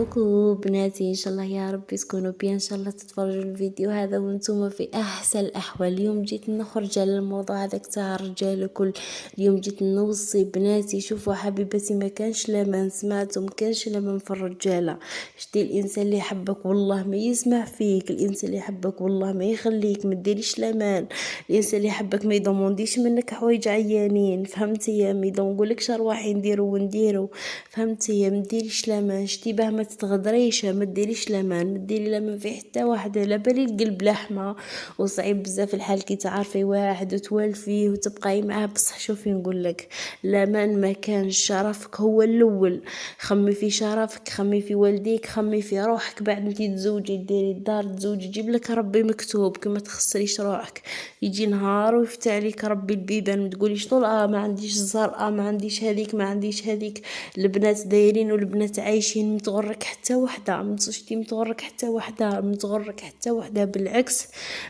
كوكو بناتي، ان شاء الله يا ربي تكونوا بيان، ان شاء الله تتفرجوا الفيديو هذا وانتم في احسن الاحوال. اليوم جيت نخرج على الموضوع هذاك تاع الرجال الكل. اليوم جيت نوصي بناتي، شوفوا حبيبتي، ما كانش لمن سمعتم، كانش لمن في الرجاله. شتي الانسان اللي يحبك والله ما يسمع فيك، الانسان اللي يحبك والله ما يخليك، ما ديريش لمان. الانسان اللي يحبك ما يضمنديش منك حوايج عيانين، فهمتي؟ يا ما يضمنقولكش ارواحي نديرو ونديرو، فهمتي؟ يا ما ديريش لمان. شتي باه ما تتغدريش، ما ديريش لمان، ما ديري لمان في حتى واحده. على بالي القلب لحمه وصعيب بزاف الحال كي تعرفي واحد وتوالفيه وتبقاي معاه، بصح شوفي نقول لك، لمان ما كان شرفك هو الاول. خمي في شرفك، خمي في والديك، خمي في روحك. بعد انتي تزوجي ديري الدار، تزوجي يجيب لك ربي مكتوب، كما تخسريش روحك. يجي نهار ويفتح عليك ربي البيبان، ما تقوليش طول ما عنديش الزر، ما عنديش هذيك، ما عنديش هذيك. البنات دايرين والبنات عايشين، متغرك حتى وحده، متشتي متغرك حتى وحده، متغرك حتى وحده. بالعكس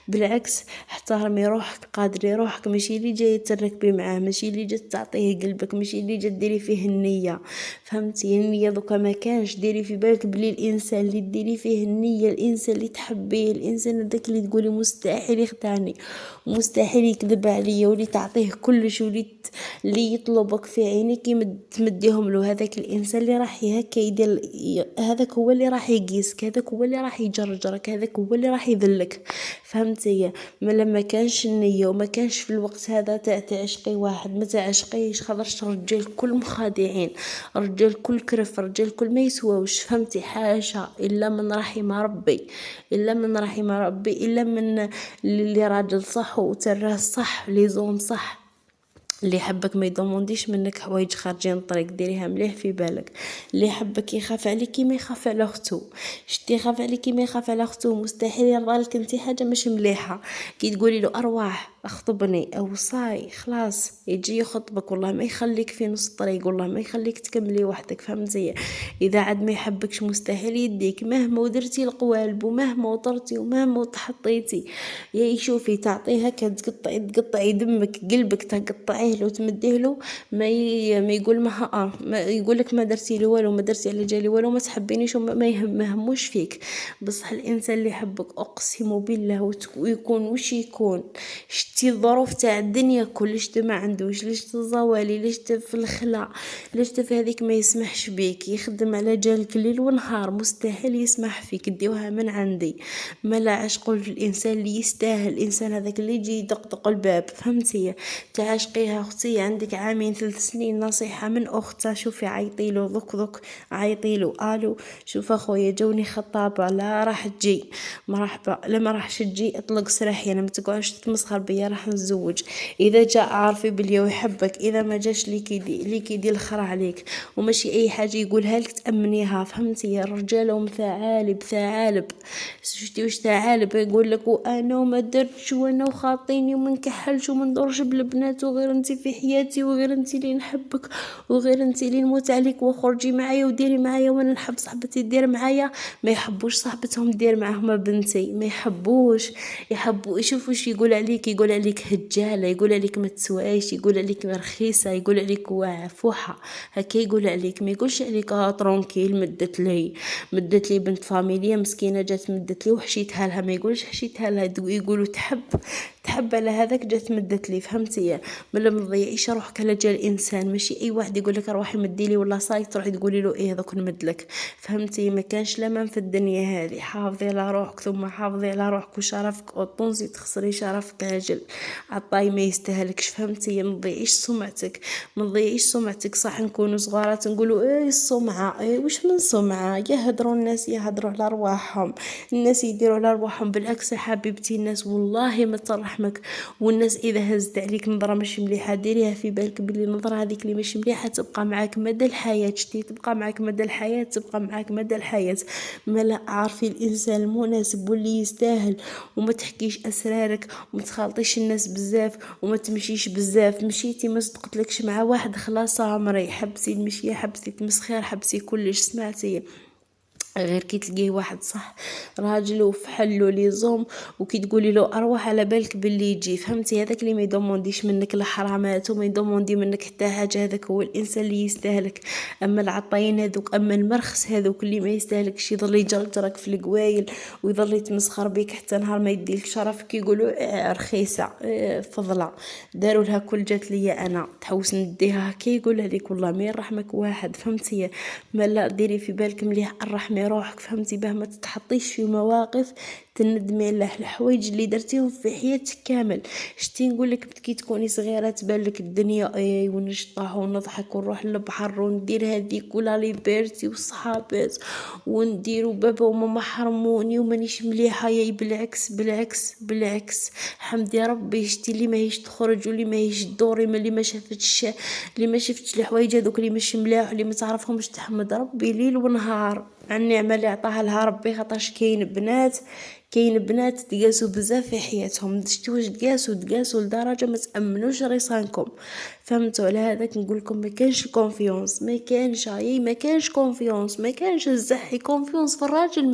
بالعكس، احترمي روحك، قادري روحك. ماشي اللي جاي تركبي معاه، ماشي اللي جات تعطيه قلبك، ماشي اللي جات ديري فيه النيه، فهمتي؟ النيه دوكا ما كانش. ديري في بالك بلي الانسان اللي ديري فيه النيه، الانسان اللي تحبيه، الانسان هذاك اللي تقولي مستحيل يخدعني، مستحيل يكذب عليا، واللي تعطيه كلش، اللي يطلبك في عينيك تمديهم له، هذاك الانسان اللي راح هكا يدير، هذاك هو اللي راح يقيسك، هذاك هو اللي راح يجرجرك، هذاك هو اللي راح يذلك، فهمتي؟ ما لما كانش النيه وما كانش في الوقت هذا تعشقي واحد، ما تعشقيش. خاطرش الرجال كل مخادعين، الرجال كل كرف، الرجال كل ما يسواوش، فهمتي؟ حاشا الا من رحم ربي، الا من رحم ربي، الا من اللي راجل صح وتراه صح، لي زوم صح. اللي يحبك ما يضمنديش منك حوايج خارجين الطريق، ديريها مليح في بالك. اللي يحبك يخاف عليكي ما يخاف على اختو. شتي يخاف عليكي ما يخاف على اختو، مستحيل يرضى لك انت حاجه مش مليحه. كي تقولي له ارواح اخطبني او صاي خلاص يجي يخطبك، والله ما يخليك في نص الطريق، والله ما يخليك تكملي وحدك، فهمتي؟ اذا عاد ما يحبكش مستحيل يديك، مهما ودرتي القوالب ومهما وطرتي ومهما وتحطيتي. يا شوفي تعطيه هكا، تقطعي دمك قلبك، تقطعيه له تمديه له، ما يقول ما يقول لك ما درتي لي والو، ما درتي على جالي والو، ما تحبينيش وما يهموش فيك. بصح الانسان اللي يحبك اقسم بالله ويكون وش يكون، شتي الظروف تاع الدنيا كلش ما عندوش، ليش الزوالي، ليش في الخلا، ليش في هذيك ما يسمحش بيك، يخدم على جالك ليل ونهار، مستحيل يسمح فيك. ديوها من عندي، ما لا عشقوا الانسان اللي يستاهل، الانسان هذاك اللي يجي يدقدق الباب، فهمتي؟ تعشقيها اختي، عندك عامين 3 سنين، نصيحه من اختها، شوفي عيطيلو ذك عيطيلو الو شوف اخويا جوني خطابه، لا راح تجي مرحبا، لا ما راحش تجي اطلق سراحي، انا ما تقعدش تتمسخر بيا، راح نتزوج. اذا جاء عارفي بلي يحبك، اذا ما جاش ليك يدي الخرا عليك، وماشي اي حاجه يقولها لك تامنيها، فهمتي؟ يا الرجال هم ثعالب ثعالب. شفتي واش ثعالب؟ يقول لك وانا وما درتش وانا وخاطيني وما نكحلش وما ندورش بالبنات، وغير انت في حياتي، وغير انت اللي نحبك، وغير انت اللي نموت عليك، وخرجي معايا وديري معايا، وانا نحب صاحبتي دير معايا. ما يحبوش صاحبتهم دير معاهم بنتي، ما يحبوش. يحبوا يشوفوا واش يقول عليك، يقول عليك هجاله، يقول عليك ما تسوايش، يقول عليك رخيصه، يقول عليك فوحه، هكا يقول عليك. ما يقولش عليك ترونكيل، مدت لي بنت فاميليا مسكينه جات مدت لي وحشيتها لها، ما يقولش حشيتها لها، يقولوا تحب على هذاك جات مدت لي، فهمتي؟ ملا ما تضيعيش روحك على جال انسان. ماشي اي واحد يقول لك روحي مديلي ولا صاي تروحي تقولي له ايه دوك نمدلك، فهمتي؟ ما كانش لمن في الدنيا هذه. حافظي على روحك، ثم حافظي على روحك وشرفك، وطنزي تخسري شرفك راجل عطاي ما يستاهلكش، فهمتي؟ ما تضيعيش سمعتك، ما تضيعيش سمعتك. صح نكونوا صغارات نقولوا ايه السمعه، ايه واش من سمعه، يهدروا الناس، يهدروا على ارواحهم، الناس يديروا على ارواحهم. بالعكس يا حبيبتي، الناس والله ما ترحمك، والناس اذا هزت عليك نظره مش مليحه ديريها في بالك بلي النظره هذيك اللي مش مليحه تبقى معاك مدى الحياه. شتي تبقى معاك مدى الحياه، تبقى معاك مدى الحياه. ما لا عارفي الانسان المناسب واللي يستاهل، وما تحكيش اسرارك، وما تخالطيش الناس بزاف، وما تمشيش بزاف. مشيتي ما صدقتلكش مع واحد خلاص عمري، حبسي المشيه، حبسي التمسخير، حبسي كلش، سمعتي؟ غير كي تلقيه واحد صح راجل وفحلو لي زوم وكي تقولي له اروح على بالك باللي يجي، فهمتي؟ هذاك اللي ما يضمنديش منك الحرامات وما يضمندي منك حتى حاجه، هذاك هو الانسان اللي يستاهلك. اما العطاين هذوك، اما المرخص هذوك اللي ما يستاهلك يضل يجرجرك في القوايل ويضل يتمسخر بيك حتى نهار ما يديلك شرف، كيقولوا رخيصه فضله، داروا لها كل جات ليا انا تحوس نديها هكا، يقول هذيك والله ما يرحمك واحد، فهمتي؟ ما لا ديري في بالك مليح الرحمه روحك، فهمتي؟ باه ما تتحطيش في مواقف تندمي على الحوايج اللي درتيهم في حياتك كامل. شتي نقول لك كي تكوني صغيره تبان لك الدنيا ونشطح ونضحك ونروح للبحر وندير هذيك ولا ليبرتي وصحابات وندير وبابا وماما حرموني ومانيش مليحه، يا بالعكس بالعكس بالعكس، حمدي ربي شتي اللي ماهيش تخرج واللي ماهيش دوري من اللي ما شفتش الحوايج هذوك اللي مش ملاح اللي ما تعرفهمش، تحمد ربي ليل ونهار على النعمه اللي عطاها لها ربي. خاطرش كاين بنات تقاسوا بزاف في حياتهم، شتي واش تقاسوا لدرجه ما تامنوش ريسانكم، فهمتوا؟ على هذاك نقول لكم ما كانش كونفيونس، ما كانش الزحي كونفيونس في الراجل،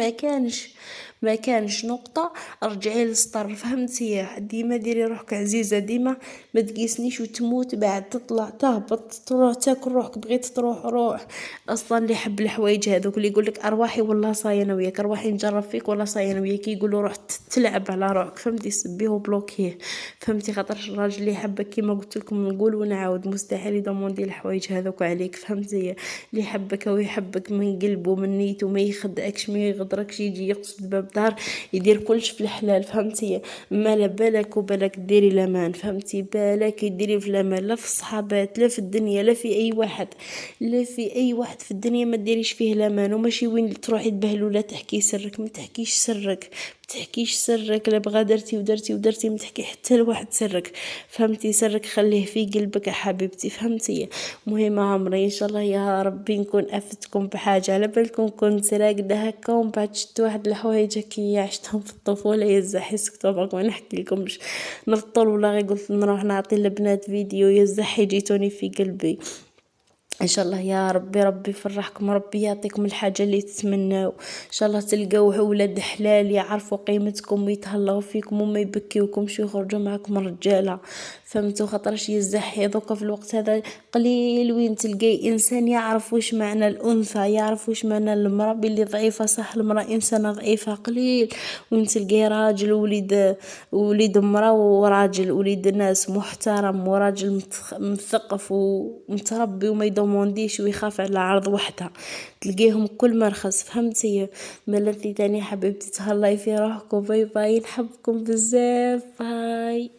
ما كانش نقطه. رجعي للسطر، فهمتي؟ ديما ديري روحك عزيزه، ديما ما تقيسنيش وتموت بعد تطلع تهبط تروح تاكل روحك، بغيت تروح روح. اصلا اللي يحب الحوايج هذوك اللي يقول لك ارواحي والله صاي انا وياك، ارواحي نجرب فيك والله صاي انا وياك، يقولوا روح تلعب على روحك، فهمتي؟ سبيه وبلوكيه، فهمتي؟ خاطرش الراجل اللي يحبك كيما قلت لكم نقول ونعاود مستحيل يضمن الحوايج هذوك عليك، فهمتي؟ اللي يحبك ويحبك من قلبه من نيته، ما يخدعكش ما يغدركش، يجي يقصد باب دار يدير كلش في الحلال، فهمتي؟ ما لا بالك وبالك ديري الامان، فهمتي؟ بالك ديري في الامان، لا في الصحابات لا في الدنيا لا في اي واحد، لا في اي واحد في الدنيا ما ديريش فيه الامان. وماشي وين تروحي تبهلوا لا تحكي سرك، ما تحكيش سرك لا بغا درتي ما تحكي حتى لواحد سرك، فهمتي؟ سرك خليه في قلبك يا حبيبتي، فهمتي؟ مهم عمري ان شاء الله يا ربي نكون افدتكم بحاجه، على بالكم كنت راقده هكا ومن بعد شفت واحد الحوايج كي عشتهم في الطفوله يزحي سكتوا برك ما نحكي لكمش نطول، ولا غير قلت نروح نعطي البنات فيديو يزحي جيتوني في قلبي. ان شاء الله يا ربي يفرحكم، ربي يعطيكم الحاجه اللي تتمناو، ان شاء الله تلقاو ولاد حلال يعرفوا قيمتكم ويتهلاو فيكم وما يبكيوكمش ويخرجوا معكم رجاله، فهمتوا؟ خاطرش يزحي دوكا في الوقت هذا قليل وين تلقاي انسان يعرف واش معنى الانثى، يعرف واش معنى المراه، باللي ضعيفه صح المراه انسانه ضعيفه، قليل وين تلقاي راجل وليد مراه وراجل وليد ناس محترم وراجل مثقف ومتربي وما يضمنديش ويخاف على عرض وحده، تلقيهم كل مرخص، فهمتي؟ ملتي تاني حبيبتي تهلاي في روحكم، باي باي، نحبكم بزاف، باي.